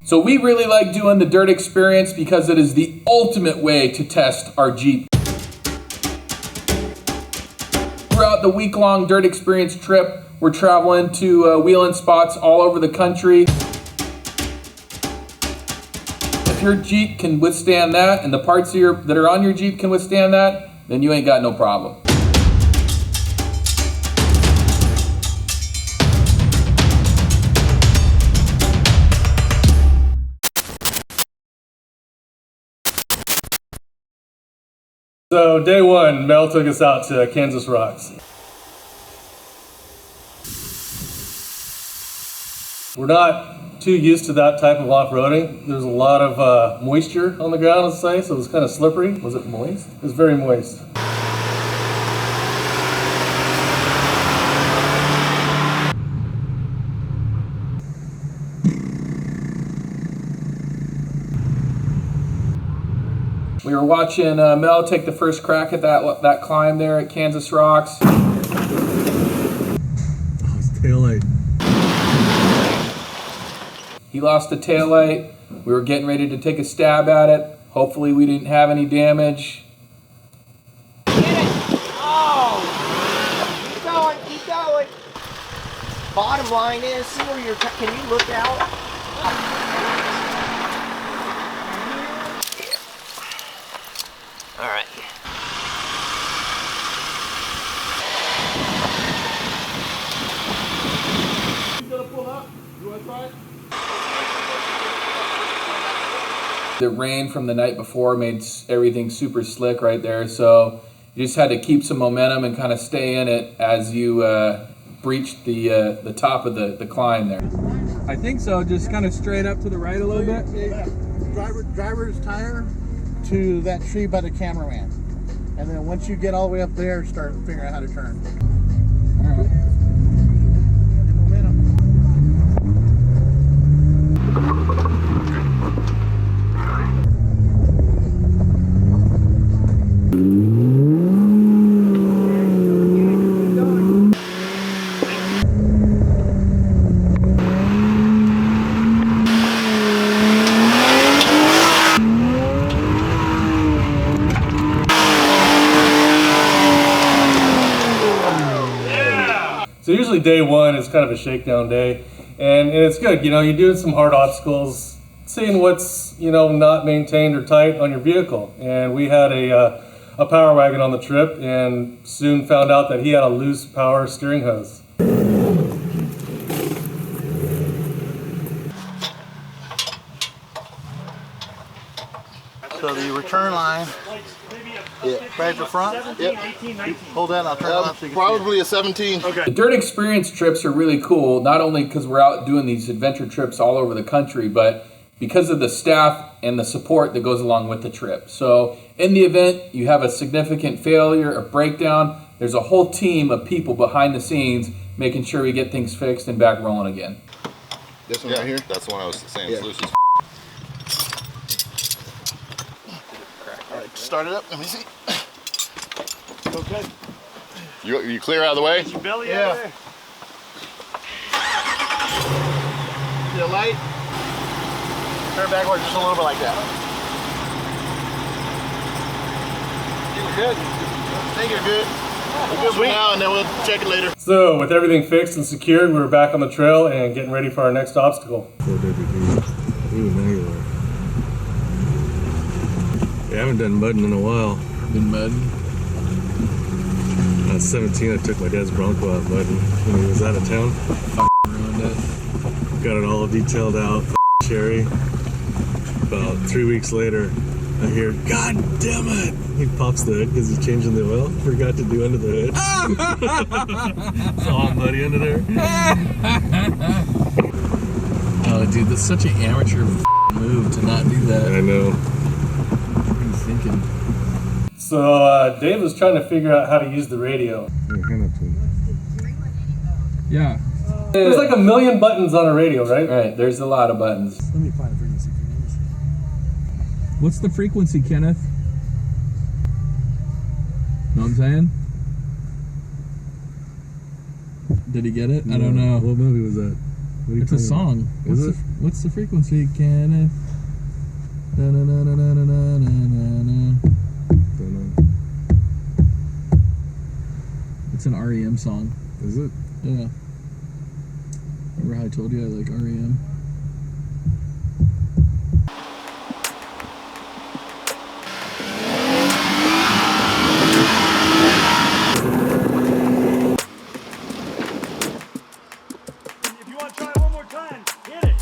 So we really like doing the Dirt Experience because it is the ultimate way to test our Jeep. Throughout the week-long Dirt Experience trip, we're traveling to wheeling spots all over the country. If your Jeep can withstand that and the parts that are on your Jeep can withstand that, then you ain't got no problem. So day one, Mel took us out to Kansas Rocks. We're not too used to that type of off-roading. There's a lot of moisture on the ground, let's say, so it was kind of slippery. Was it moist? It was very moist. We were watching Mel take the first crack at that climb there at Kansas Rocks. Oh, his taillight. He lost the taillight. We were getting ready to take a stab at it. Hopefully we didn't have any damage. Get it! Oh! Keep going! Bottom line is, see where you're, can you look out? All right. He's gonna pull up. You want to try it? The rain from the night before made everything super slick right there, so you just had to keep some momentum and kind of stay in it as you breached the top of the climb there. I think so, just kind of straight up to the right a little bit. Driver's tire to that tree by the cameraman. And then once you get all the way up there, start figuring out how to turn. All right. Get momentum. So usually day one is kind of a shakedown day, and it's good. You know, you're doing some hard obstacles, seeing what's, you know, not maintained or tight on your vehicle. And we had a power wagon on the trip, and soon found out that he had a loose power steering hose. So the return line, right at the front. Yep. Hold that and I'll turn it on so you can Probably a 17. Okay. The Dirt Experience trips are really cool, not only because we're out doing these adventure trips all over the country, but because of the staff and the support that goes along with the trip. So in the event you have a significant failure or breakdown, there's a whole team of people behind the scenes making sure we get things fixed and back rolling again. This one right here? That's the one I was saying. It's loose as All right, start it up. Let me see. Okay. You clear out of the way? Belly yeah. There. The light. Turn backwards just a little bit like that. You're good. I think you're good. We're good for now, and then we'll check it later. So with everything fixed and secured, we were back on the trail and getting ready for our next obstacle. Yeah, I haven't done mudding in a while. Been mudding? When I was 17, I took my dad's Bronco out mudding when he was out of town. Ruined it. Got it all detailed out, cherry. About 3 weeks later, I hear, God damn it! He pops the hood because he's changing the oil. Forgot to do under the hood. It's all muddy under there. Oh, dude, that's such an amateur move to not do that. I know. What are you thinking? So Dave was trying to figure out how to use the radio. Yeah. There's like a million buttons on a radio, right? Right, there's a lot of buttons. Let me find a frequency for you. What's the frequency, Kenneth? Know what I'm saying? Did he get it? I don't know. What movie was that? What are you It's a talking song. about? Is it? What's the frequency, Kenneth? Da-na-na-na-na-na-na-na-na. Don't know. It's an REM song. Is it? Yeah. Remember how I told you I like REM? If you want to try it one more time, hit it.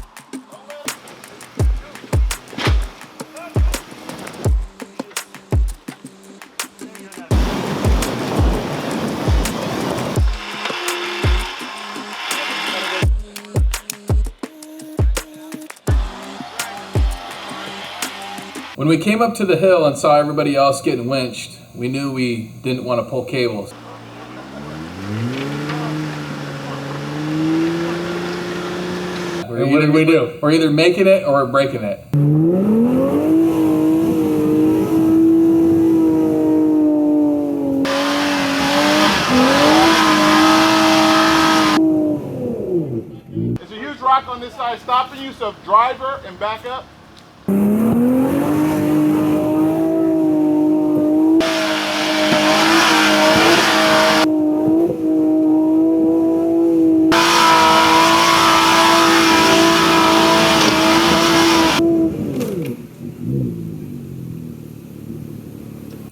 When we came up to the hill and saw everybody else getting winched, we knew we didn't want to pull cables. And what did we do? We're either making it or we're breaking it. There's a huge rock on this side stopping you, so driver and back up.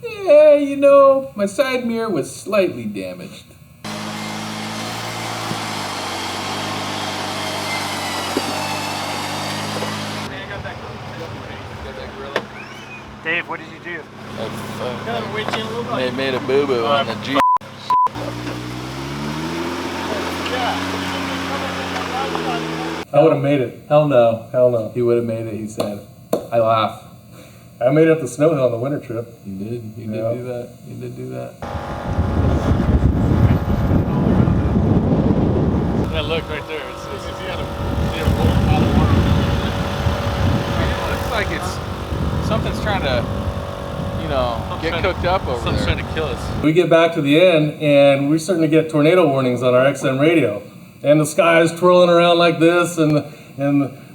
Yeah, you know, my side mirror was slightly damaged. Dave, what did you do? They made a boo-boo on the Jeep. I would have made it. Hell no. Hell no. He would have made it, he said. I laugh. I made it up the snow hill on the winter trip. You did. You Yeah. did do that. You did do that. Yeah, look right there. It's It looks like it's something's trying to, you know, get cooked up over something's there. trying to kill us. We get back to the end, and we're starting to get tornado warnings on our XM radio. And the sky is twirling around like this, and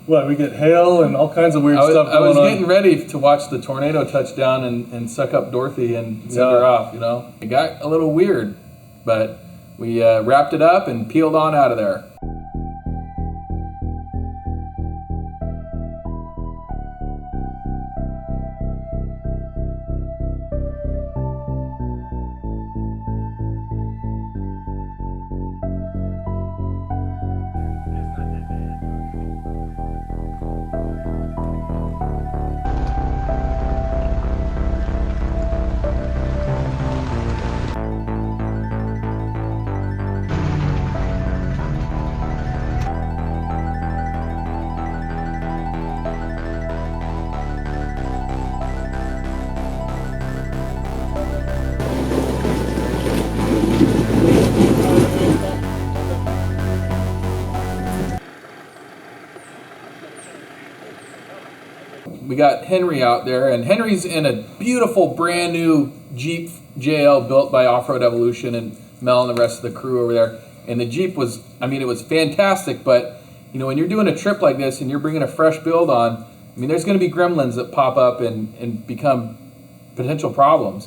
what, we get hail and all kinds of weird stuff I going was getting on. ready to watch the tornado touchdown and suck up Dorothy and send her off, you know. It got a little weird, but we wrapped it up and peeled on out of there. We got Henry out there, and Henry's in a beautiful brand new Jeep JL built by Offroad Evolution and Mel and the rest of the crew over there. And the Jeep was, I mean, it was fantastic, but you know, when you're doing a trip like this and you're bringing a fresh build on, I mean, there's going to be gremlins that pop up and become potential problems.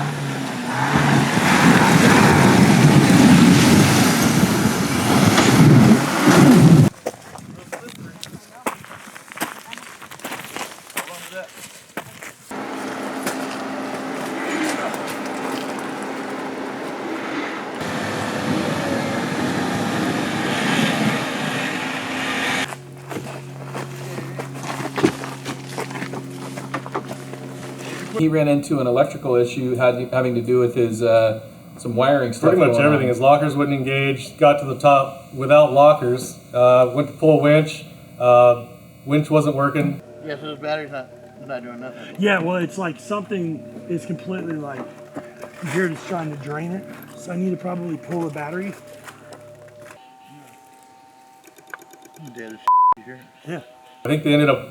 He ran into an electrical issue having to do with his some wiring stuff. Pretty much going everything. on. His lockers wouldn't engage. Got to the top without lockers. Went to pull winch. Winch wasn't working. Yeah, so the battery's not doing nothing. Yeah, well, it's like something is completely like, you're just trying to drain it. So I need to probably pull the battery. Dead as here. Yeah. I think they ended up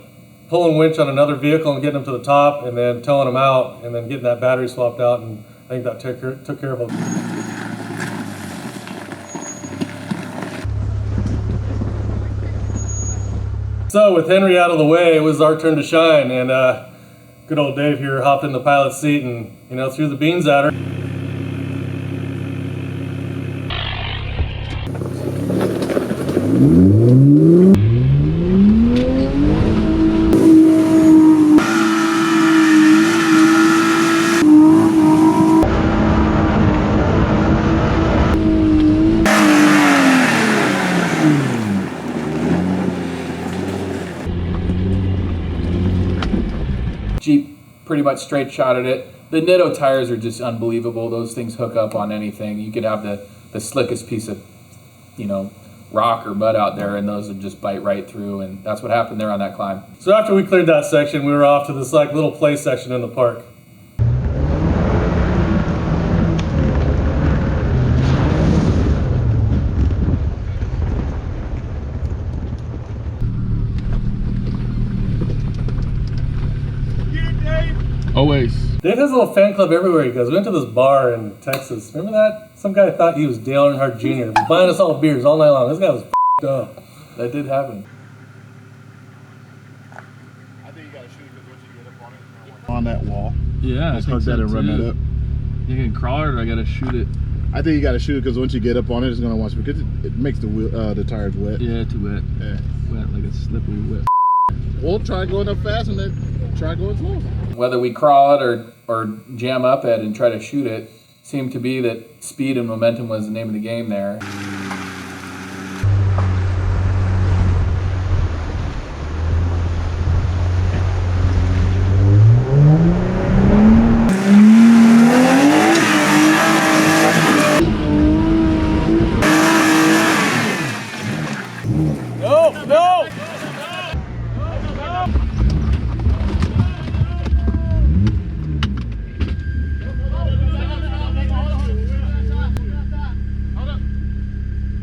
pulling winch on another vehicle and getting them to the top, and then towing them out, and then getting that battery swapped out, and I think that took care of it. So with Henry out of the way, it was our turn to shine, and good old Dave here hopped in the pilot's seat and, you know, threw the beans at her. Jeep pretty much straight shotted it. The Nitto tires are just unbelievable. Those things hook up on anything. You could have the slickest piece of, you know, rock or mud out there, and those would just bite right through. And that's what happened there on that climb. So after we cleared that section, we were off to this like little play section in the park. Always. Dave has a little fan club everywhere he goes. We went to this bar in Texas. Remember that? Some guy thought he was Dale Earnhardt Jr. He was buying us all beers all night long. This guy was f***ed up. That did happen. I think you gotta shoot because once you get up on it, On that wall. Yeah, Just hook that and run that up. You can crawl it, or I gotta shoot it. I think you gotta shoot it because once you get up on it, it's gonna watch because it makes the tires wet. Yeah, too wet. Yeah. Wet, like a slippery wet. We'll try going up fast and then try going slow. Whether we crawl it or jam up it and try to shoot it, seemed to be that speed and momentum was the name of the game there.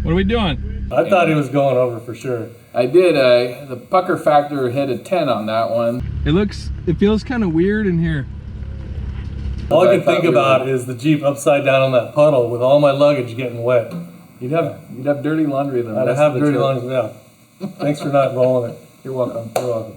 What are we doing? I thought he was going over for sure. I did. The pucker factor hit a 10 on that one. It feels kind of weird in here. All I can think about is the Jeep upside down on that puddle with all my luggage getting wet. You'd have dirty laundry then. I'd have dirty laundry, yeah. Thanks for not rolling it. You're welcome. You're welcome.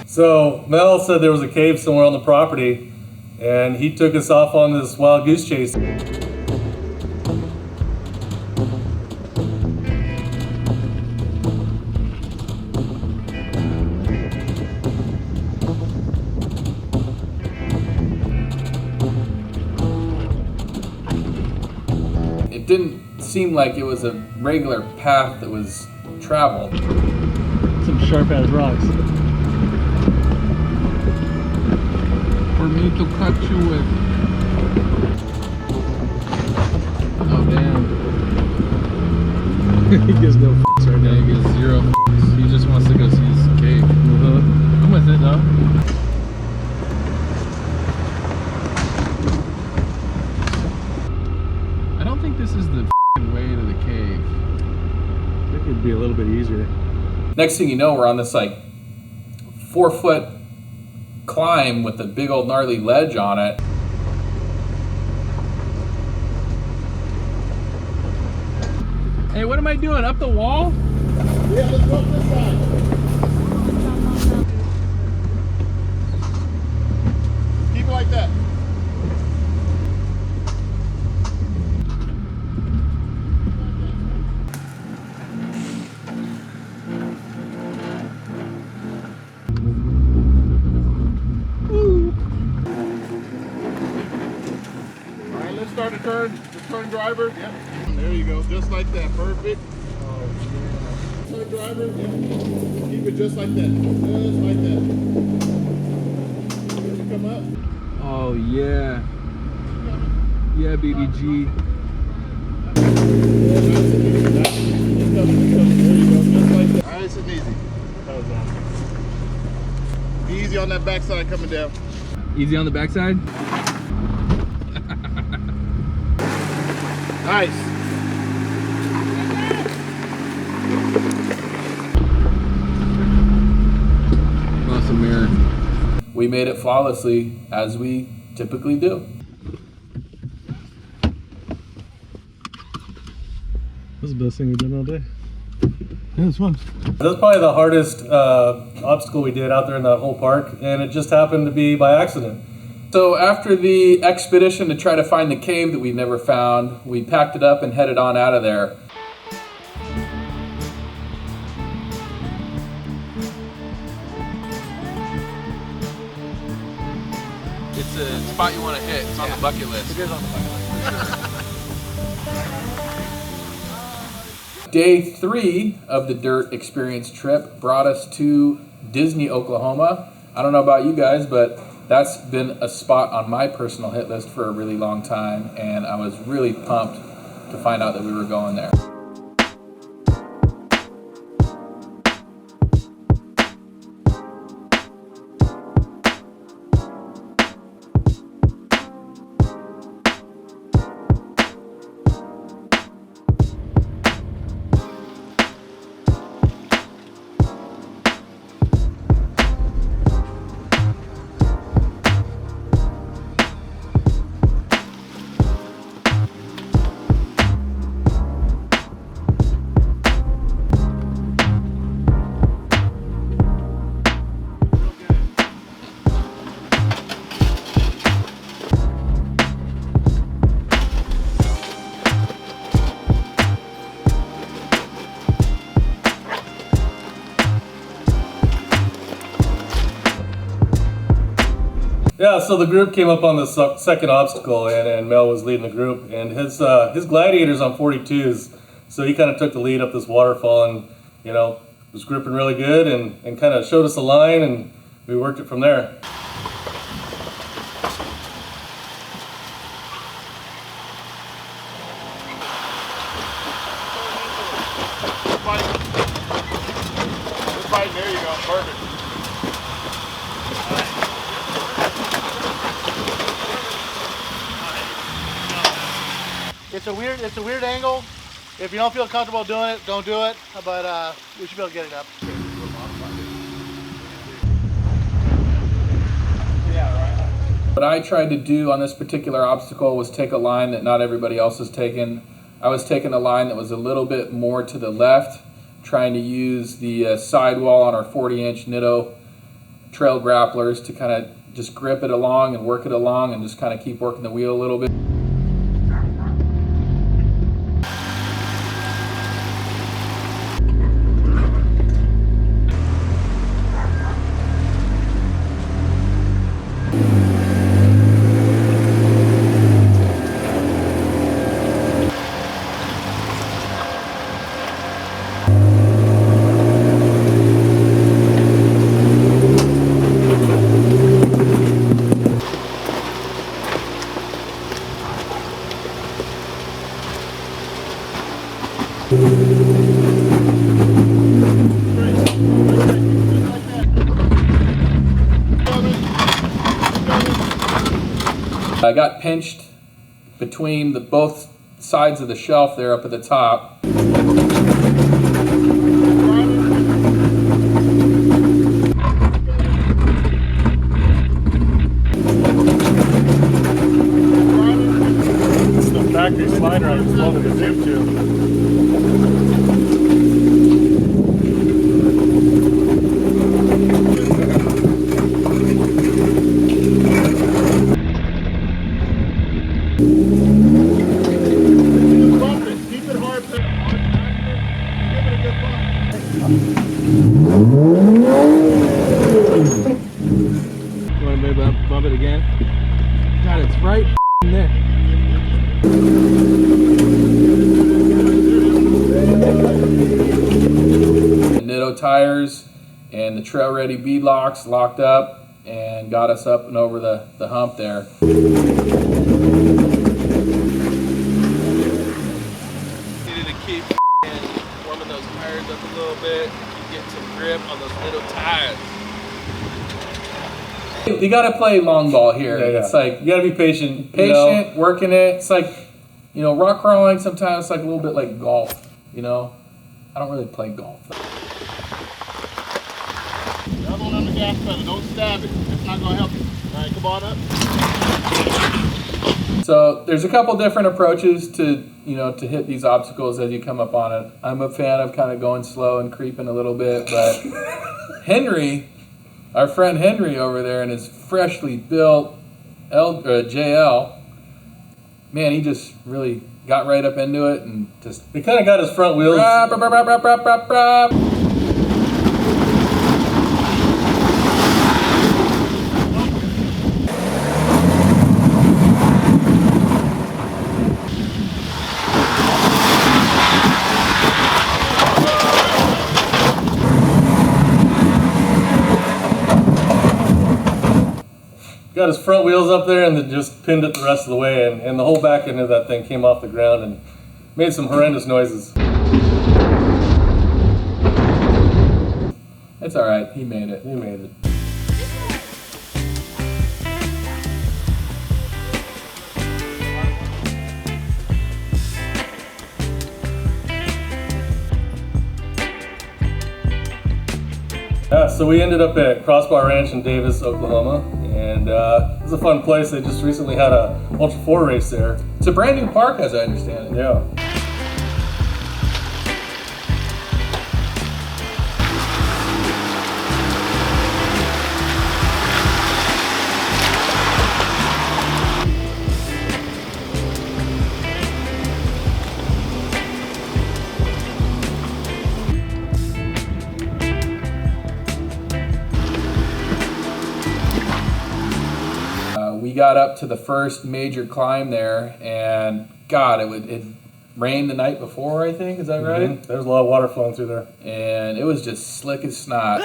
So Mel said there was a cave somewhere on the property, and he took us off on this wild goose chase. It didn't seem like it was a regular path that was traveled. Some sharp ass rocks. For me to cut you with. Oh damn. He gives no f***s right now. He gives zero f***s. He just wants to go see his cave. I'm with it though. I don't think this is the way to the cave. I think it'd be a little bit easier. Next thing you know, we're on this like 4-foot climb with a big old gnarly ledge on it. Hey, what am I doing? Up the wall? Yeah, let's go up this side. Keep it like that. Alright, let's start the turn driver. Yep. There you go, just like that. Perfect. Oh yeah. Turn driver, yep. Keep it just like that. Just like that. Let it come up. Oh yeah. Yeah, BBG. Yeah, nice and easy. Nice. It's coming. There you go, just like that. Nice and easy. Be easy on that backside coming down. Easy on the backside? Nice. Awesome mirror. we made it flawlessly, as we typically do. That was the best thing we've done all day. Yeah, it was fun. That's probably the hardest obstacle we did out there in that whole park, and it just happened to be by accident. So after the expedition to try to find the cave that we never found, we packed it up and headed on out of there. It's a spot you want to hit. It's on the bucket list. It is on the bucket list. Day 3 of the Dirt Experience trip brought us to Disney, Oklahoma. I don't know about you guys, but that's been a spot on my personal hit list for a really long time, and I was really pumped to find out that we were going there. Yeah, so the group came up on the second obstacle, and Mel was leading the group, and his Gladiator's on 42s, so he kind of took the lead up this waterfall, and was gripping really good, and kind of showed us a line, and we worked it from there. There you go, perfect. It's a weird angle. If you don't feel comfortable doing it, don't do it. But we should be able to get it up. What I tried to do on this particular obstacle was take a line that not everybody else has taken. I was taking a line that was a little bit more to the left, trying to use the sidewall on our 40-inch Nitto trail grapplers to kind of just grip it along and work it along and just kind of keep working the wheel a little bit. I got pinched between both sides of the shelf there up at the top. It's the factory slider I was loading the tube to. You want to maybe bump it again? God, it's right there. The Nitto tires and the trail ready bead locks locked up and got us up and over the hump there. Needed to keep warming those tires up a little bit, get some grip on those Nitto tires. You gotta play long ball here. Yeah. It's like You gotta be patient. working it. It's like, rock crawling sometimes it's like a little bit like golf, I don't really play golf. Another one on the gas pedal. Don't stab it. It's not gonna help you. All right, come on up. So there's a couple different approaches to to hit these obstacles as you come up on it. I'm a fan of kind of going slow and creeping a little bit, but Henry, our friend Henry over there in his freshly built JL, man, he just really got right up into it and just... He kind of got his front wheels... Got his front wheels up there and then just pinned it the rest of the way, and the whole back end of that thing came off the ground and made some horrendous noises. It's all right. He made it. He made it. Yeah, so we ended up at Crossbar Ranch in Davis, Oklahoma, and it was a fun place. They just recently had a Ultra 4 race there. It's a brand new park, as I understand it. Yeah. We got up to the first major climb there, and God, it rained the night before, I think. Is that right? Mm-hmm. There's a lot of water flowing through there. And it was just slick as snot.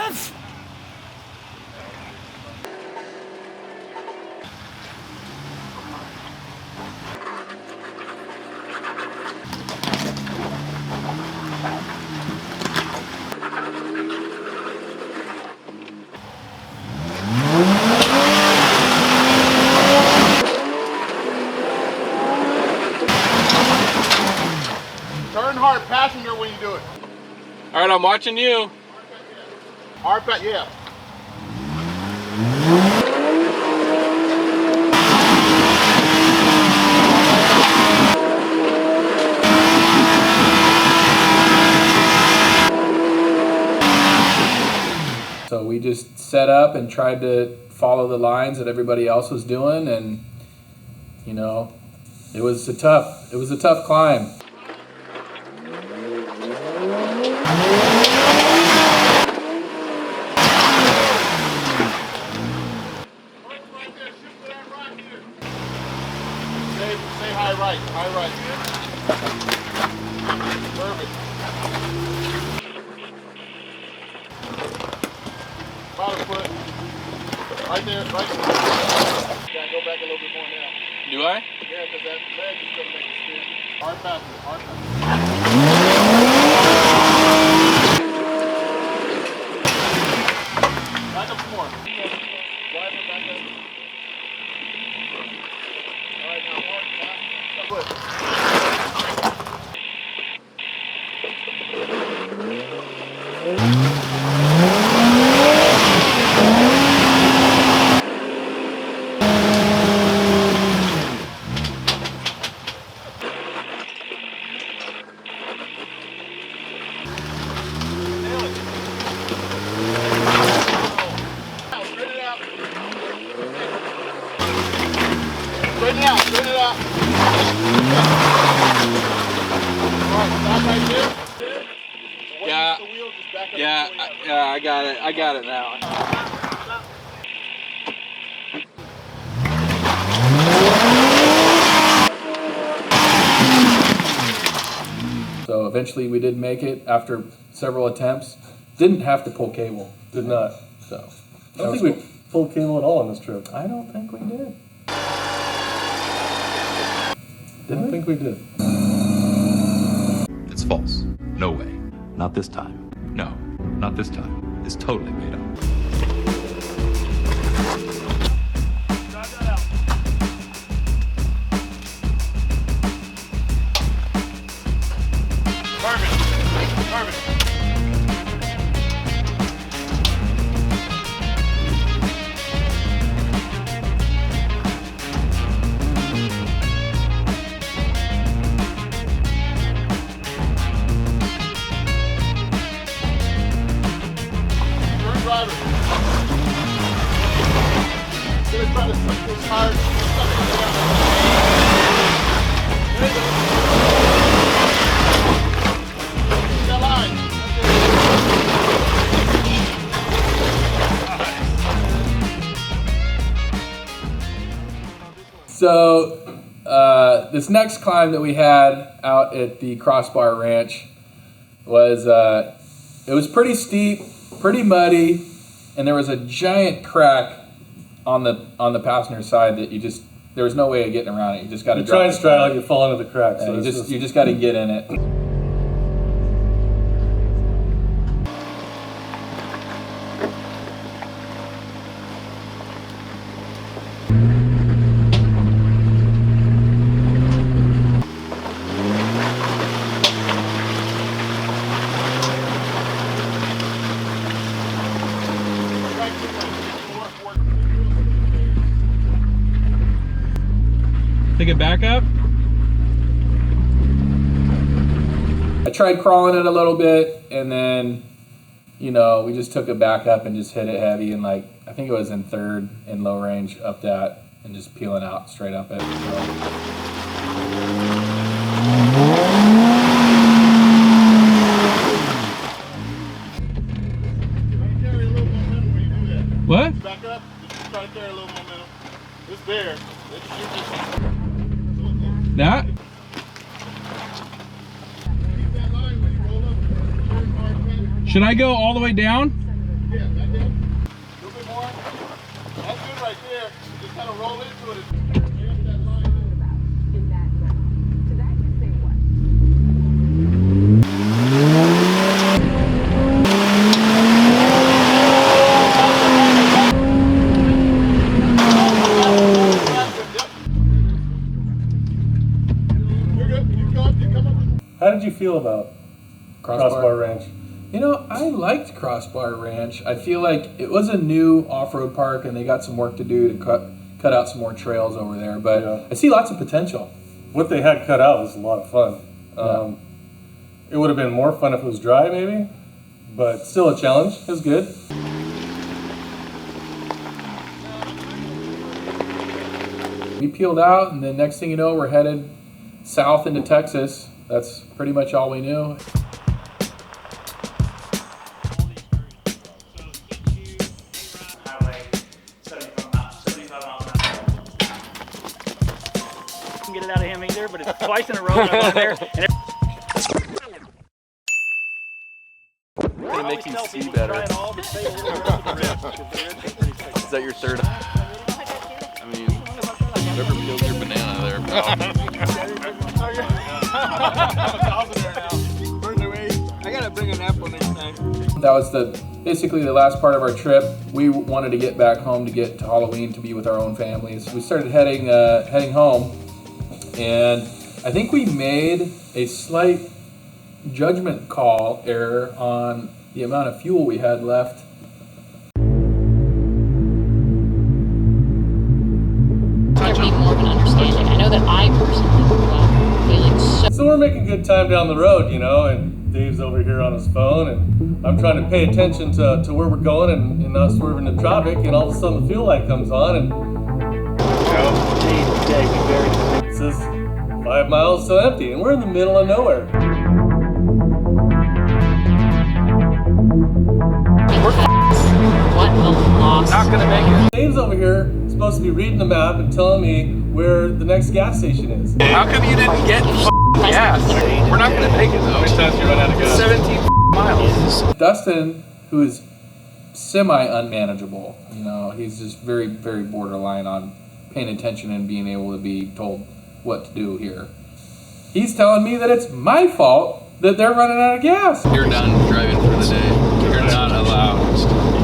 Hard passenger when you do it. All right, I'm watching you. Hard back, yeah. So we just set up and tried to follow the lines that everybody else was doing, and it was a tough climb. Say high right. Perfect. About a foot. Right there, right there. Yeah, go back a little bit more now. Do I? Yeah, because that leg is going to make it spin. Hard passenger, hard passenger. Back up some more. Drive it back up. All right, now hard foot. Straighten it out. Alright, stop right there. Yeah, I got it now. So eventually we did make it after several attempts. Didn't have to pull cable. Did not. So I don't think we pulled cable at all on this trip. I don't think we did. I don't think we did. It's false. No way. Not this time. No, not this time. It's totally made up. gotta push this hard. That line. So this next climb that we had out at the Crossbar Ranch was it was pretty steep, pretty muddy, and there was a giant crack on the passenger side that there was no way of getting around it. You just got to try and straddle, you fall into the crack. So you just got to get in it. Take it back up. I tried crawling it a little bit, and then, we just took it back up and just hit it heavy, and I think it was in third in low range up that, and just peeling out straight up it. What? Back up, just try to carry a little momentum. It's there. That? Keep that line when you roll up. Should I go all the way down? Yeah, that did. A little bit more. That's good right there. Just kind of roll into it. There's that line. How did you feel about Crossbar Ranch? I liked Crossbar Ranch. I feel like it was a new off-road park, and they got some work to do to cut out some more trails over there. But I see lots of potential. What they had cut out was a lot of fun. It would have been more fun if it was dry, maybe, but still a challenge. It was good. We peeled out, and then next thing you know, we're headed south into Texas. That's pretty much all we knew. Get it out of him either, but it's twice in a row that I'm there. It's gonna make you see better. Is that your third? I mean, whoever peels your banana there, pal. I gotta bring an apple next time. That was basically the last part of our trip. We wanted to get back home to get to Halloween to be with our own families. We started heading home, and I think we made a slight judgment call error on the amount of fuel we had left. More of an understanding. I know that I personally feeling So we're making good time down the road, and Dave's over here on his phone, and I'm trying to pay attention to where we're going and not swerving into traffic, and all of a sudden the fuel light comes on, and it says 5 miles still empty, and we're in the middle of nowhere. Not gonna make it. Dave's over here supposed to be reading the map and telling me where the next gas station is. How come you didn't get gas? We're not gonna make it though. How many times you run out of gas? 17 miles. Dustin, who is semi-unmanageable, he's just very, very borderline on paying attention and being able to be told what to do here. He's telling me that it's my fault that they're running out of gas. You're done driving for the day. You're not allowed.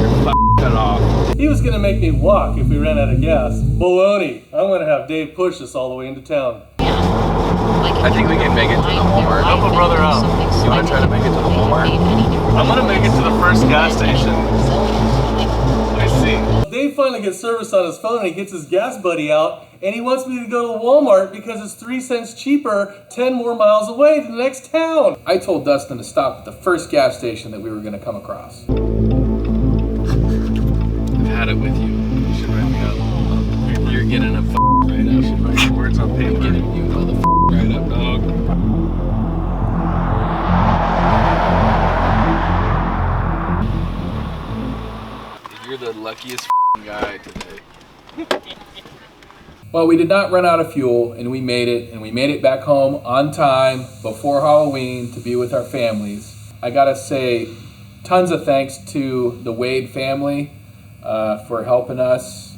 You're cut off. He was gonna make me walk if we ran out of gas. Baloney. I'm gonna have Dave push us all the way into town. I think we can make it to the Walmart. Help a brother out. You want to try to make it to the Walmart? I'm going to make it to the first gas station. I see. Dave finally gets service on his phone and he gets his gas buddy out and he wants me to go to the Walmart because it's 3 cents cheaper 10 more miles away to the next town. I told Dustin to stop at the first gas station that we were going to come across. I've had it with you. You should write me up. luckiest guy today. Well, we did not run out of fuel, and we made it back home on time before Halloween to be with our families. I gotta say, tons of thanks to the Wade family for helping us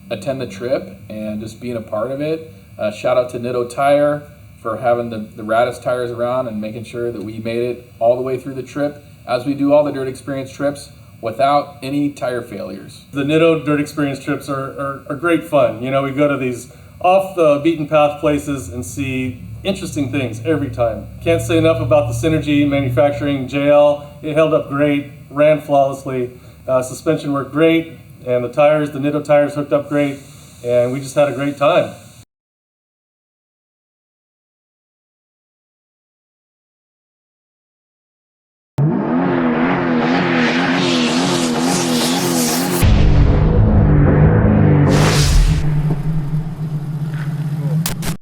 attend the trip and just being a part of it. Shout out to Nitto Tire for having the raddest tires around and making sure that we made it all the way through the trip, as we do all the Dirt Experience trips, without any tire failures. The Nitto Dirt Experience trips are great fun. You know, we go to these off the beaten path places and see interesting things every time. Can't say enough about the Synergy manufacturing JL. It held up great, ran flawlessly. Suspension worked great, and the tires, the Nitto tires hooked up great, and we just had a great time.